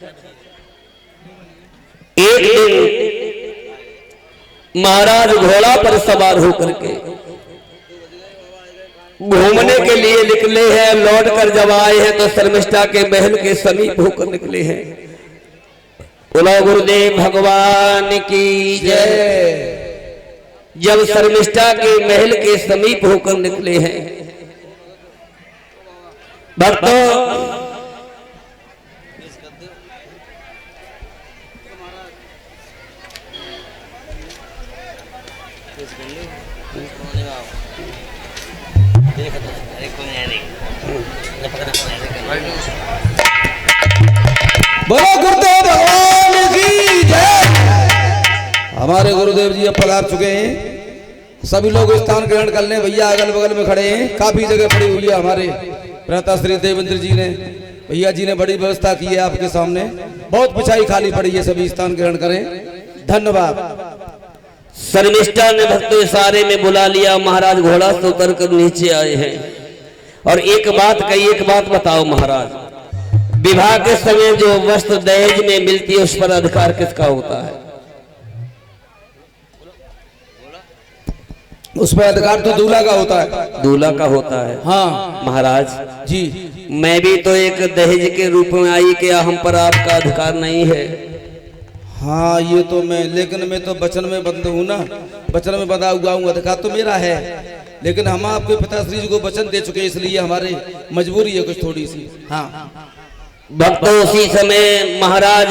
एक दिन महाराज घोड़ा पर सवार होकर के घूमने के लिए निकले हैं। लौट कर जब आए हैं तो शर्मिष्ठा के महल के समीप होकर निकले हैं। बोलो गुरुदेव भगवान की जय। जब शर्मिष्ठा के महल के समीप होकर निकले हैं भक्तों, बोलो गुरुदेव भगवान की जय। हमारे गुरुदेव जी अब पधार चुके हैं। सभी लोग स्थान ग्रहण कर लें। भैया अगल बगल में खड़े हैं। काफी जगह पड़ी हुई है। हमारे प्रणेता श्री देवेंद्र जी ने, भैया जी ने बड़ी व्यवस्था की है आपके सामने। बहुत पिछाई खाली पड़ी है। सभी स्थान ग्रहण करें। धन्यवाद। शर्मिष्ठा ने भक्तों इशारे में बुला लिया। महाराज घोड़ा से उतर कर नीचे आए हैं और एक बात कही, एक बात बताओ महाराज, विवाह के समय जो वस्त्र दहेज में मिलती है उस पर अधिकार किसका होता है? उस पर अधिकार तो दूल्हा का होता है। दूल्हा का होता है। हाँ महाराज जी, मैं भी तो एक दहेज के रूप में आई, क्या हम पर आपका अधिकार नहीं है? हाँ ये तो लेकिन मैं तो वचन में बंध हूँ ना, वचन में बंधा हुआ हूँ। अधिकार तो मेरा है, लेकिन हम आपके पिताश्री जी को वचन दे चुके, इसलिए हमारी मजबूरी है कुछ थोड़ी सी। हाँ भक्तों, उसी समय महाराज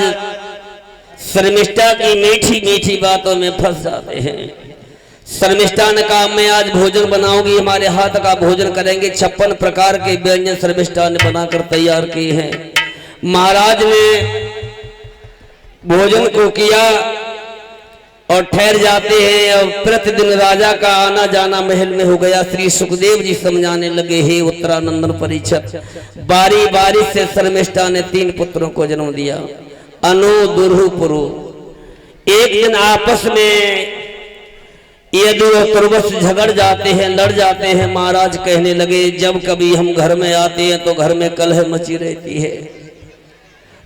शर्मिष्ठा की मीठी मीठी बातों में फंस जाते हैं। शर्मिष्ठा ने कहा मैं आज भोजन बनाऊंगी, हमारे हाथ का भोजन करेंगे। 56 प्रकार के व्यंजन शर्मिष्ठा ने बनाकर तैयार किए हैं। महाराज ने भोजन को किया और ठहर जाते हैं। और प्रतिदिन राजा का आना जाना महल में हो गया। श्री सुखदेव जी समझाने लगे, हे उत्तरानंदन परीक्षित, बारी बारी से शर्मिष्ठा ने 3 पुत्रों को जन्म दिया, अनु दुरहु पुरु। एक दिन आपस में यदु और तुर्वस झगड़ जाते हैं, लड़ जाते हैं। महाराज कहने लगे, जब कभी हम घर में आते हैं तो घर में कलह मची रहती है,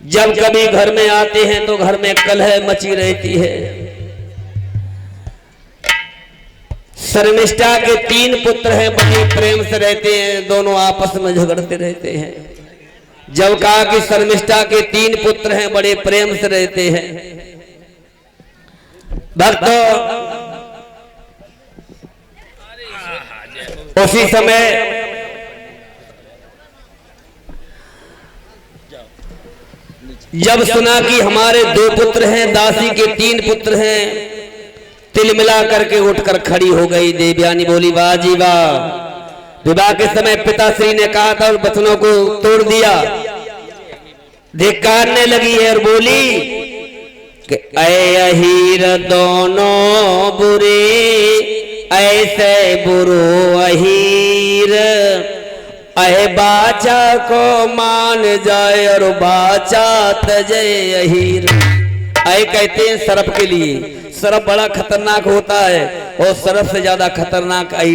जब कभी घर में आते हैं तो घर में कलह मची रहती है। शर्मिष्ठा के 3 पुत्र हैं, बड़े प्रेम से रहते हैं, दोनों आपस में झगड़ते रहते हैं। जब कहा कि शर्मिष्ठा के 3 पुत्र हैं, बड़े प्रेम से रहते हैं, भक्तों उसी समय जब सुना कि हमारे 2 पुत्र हैं, दासी के 3 पुत्र हैं, तिल मिला करके उठकर खड़ी हो गई। देवयानी बोली, वाह जी वाह। विवाह के समय पिताश्री ने कहा था, उन वचनों को तोड़ दिया, धिक्कारने लगी है और बोली कि ऐ अहीर दोनों बुरे, ऐसे बुरो अहीर, अहे बाचा को मान जाए और बाचा तजय अहीर। अय कहते हैं सर्प के लिए। सर्प बड़ा खतरनाक होता है और सर्प से ज्यादा खतरनाक अहीर